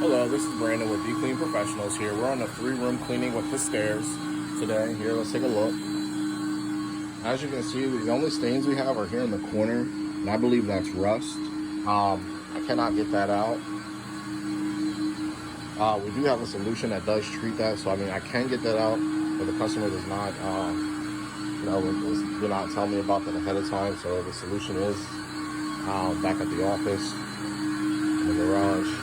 Hello, this is Brandon with Be Clean Professionals here. We're on a 3-room cleaning with the stairs today. Here, let's take a look. As you can see, the only stains we have are here in the corner, and I believe that's rust. I cannot get that out. We do have a solution that does treat that, so I mean, I can get that out, but the customer does not, did not tell me about that ahead of time. So the solution is back at the office, in the garage.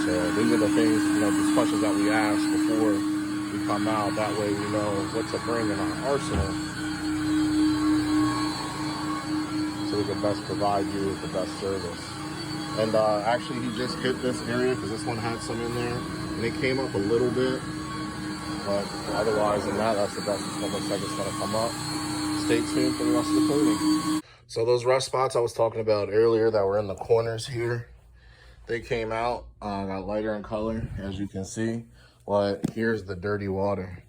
So these are the things, these questions that we ask before we come out. That way we know what to bring in our arsenal, so we can best provide you with the best service. And actually, he just hit this area because this one had some in there, and it came up a little bit. But otherwise than that, that's the best it's going to look like it's going to come up. Stay tuned for the rest of the cleaning. So those rust spots I was talking about earlier that were in the corners here, they came out, got lighter in color, as you can see. But here's the dirty water.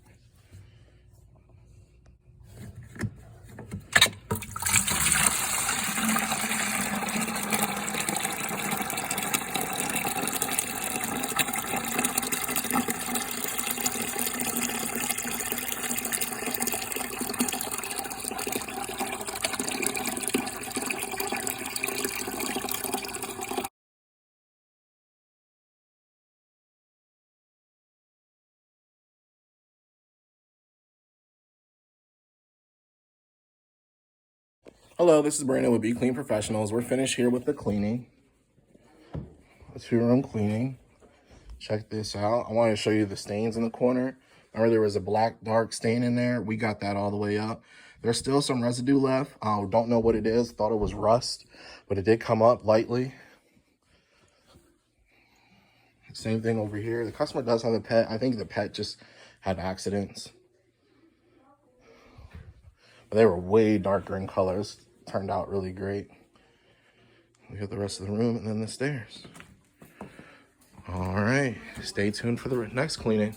Hello, this is Brandon with Be Clean Professionals. We're finished here with the cleaning. A 2-room cleaning. Check this out. I wanted to show you the stains in the corner. Remember there was a black dark stain in there? We got that all the way up. There's still some residue left. I don't know what it is. Thought it was rust, but it did come up lightly. Same thing over here. The customer does have a pet. I think the pet just had accidents. But they were way darker in colors. Turned out really great. We have the rest of the room and then the stairs. All right, stay tuned for the next cleaning.